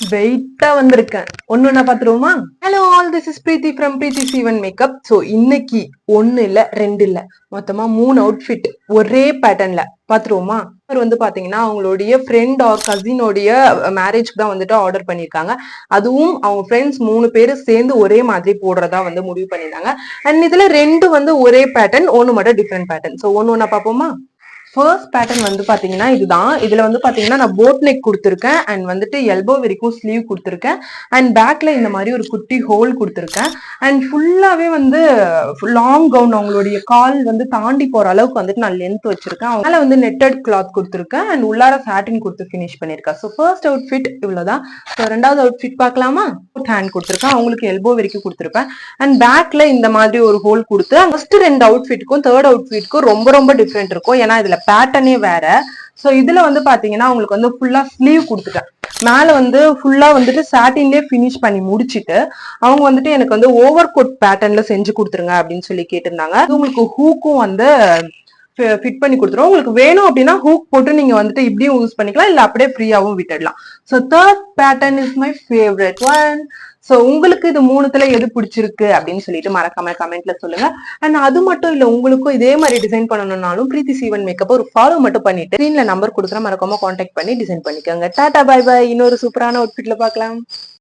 வெயிட்டா வந்திருக்கேன். ஒண்ணு பாத்துருவோமா? Hello all, this is Preethi from Preethi Seevan makeup. So இன்னைக்கு ஒன்னு இல்ல ரெண்டு இல்ல மொத்தமா 3 அவுட்ஃபிட் ஒரே பேட்டர்ன்ல பாத்துருவோமா? அவர் வந்து பாத்தீங்கன்னா அவங்களுடைய ஃப்ரெண்ட் ஆர் கசினோடைய மேரேஜ்க்கு தான் வந்துட்டு ஆர்டர் பண்ணிருக்காங்க. அதுவும் அவங்க ஃப்ரெண்ட்ஸ் 3 பேரு சேர்ந்து ஒரே மாதிரி போடுறதா வந்து முடிவு பண்ணிருந்தாங்க. அண்ட் இதுல 2 வந்து ஒரே பேட்டர்ன், ஒன்னு மட்டும் டிஃப்ரெண்ட் பேட்டர்ன். ஸோ ஒண்ணு பாப்போமா? ஃபர்ஸ்ட் பேட்டர்ன் வந்து பாத்தீங்கன்னா இதுதான். இதுல வந்து பாத்தீங்கன்னா நான் போட் நெக் கொடுத்துருக்கேன் அண்ட் வந்துட்டு எல்போ வரைக்கும் ஸ்லீவ் கொடுத்துருக்கேன் அண்ட் பேக்ல இந்த மாதிரி ஒரு குட்டி ஹோல் கொடுத்துருக்கேன் அண்ட் ஃபுல்லாவே வந்து லாங் கவுன் அவங்களுடைய கால் வந்து தாண்டி போற அளவுக்கு வந்துட்டு நான் லென்த் வச்சிருக்கேன். அதனால வந்து நெட்டட் கிளாத் கொடுத்துருக்கேன் அண்ட் உள்ளார சாட்டின் கொடுத்து ஃபினிஷ் பண்ணிருக்கேன். ஸோ ஃபர்ஸ்ட் அவுட்ஃபிட் இவ்வளவுதான். ஸோ ரெண்டாவது அவுட்ஃபிட் பார்க்கலாமா? ஹேண்ட் கொடுத்துருக்கேன், அவங்களுக்கு எல்போ வரைக்கும் கொடுத்துருப்பேன் அண்ட் பேக்ல இந்த மாதிரி ஒரு ஹோல் கொடுத்து ஃபர்ஸ்ட் 2 அவுட்ஃபிட்க்கும் தேர்ட் அவுட்ஃபிட்க்கும் ரொம்ப ரொம்ப டிஃப்ரெண்ட் இருக்கும். ஏன்னா இதுல பேட்டர்னே வேற. சோ இதுல வந்து பாத்தீங்கன்னா உங்களுக்கு வந்து ஃபுல்லா ஸ்லீவ் கொடுத்துட்டேன். மேல வந்து ஃபுல்லா வந்துட்டு சாட்டின்லயே பினிஷ் பண்ணி முடிச்சிட்டு அவங்க வந்துட்டு எனக்கு வந்து ஓவர் கோட் பேட்டர்ன்ல செஞ்சு கொடுத்துருங்க அப்படின்னு சொல்லி கேட்டிருந்தாங்க. உங்களுக்கு ஹூக்கும் வந்து ஃபிட் பண்ணி கொடுத்துரும். உங்களுக்கு வேணும் அப்படின்னா ஹூக் போட்டு நீங்க வந்துட்டு இப்படியும் யூஸ் பண்ணிக்கலாம், இல்ல அப்படியே ஃப்ரீயாவும் விட்டுடலாம். So third pattern is my favourite one. So உங்களுக்கு இது 3த்துல எது பிடிச்சிருக்கு அப்படின்னு சொல்லிட்டு மறக்காம கமெண்ட்ல சொல்லுங்க. அண்ட் அது மட்டும் இல்ல, உங்களுக்கும் இதே மாதிரி டிசைன் பண்ணணும்னாலும் பிரீத்தி சீவன் மேக்கப் ஒரு ஃபாலோ மட்டும் பண்ணிட்டு ஸ்கிரீன்ல நம்பர் கொடுக்குற மறக்காம கான்டாக்ட் பண்ணி டிசைன் பண்ணிக்கோங்க. Tata bye bye. இன்னொரு சூப்பரான அவுட்ஃபிட்ல பார்க்கலாம்.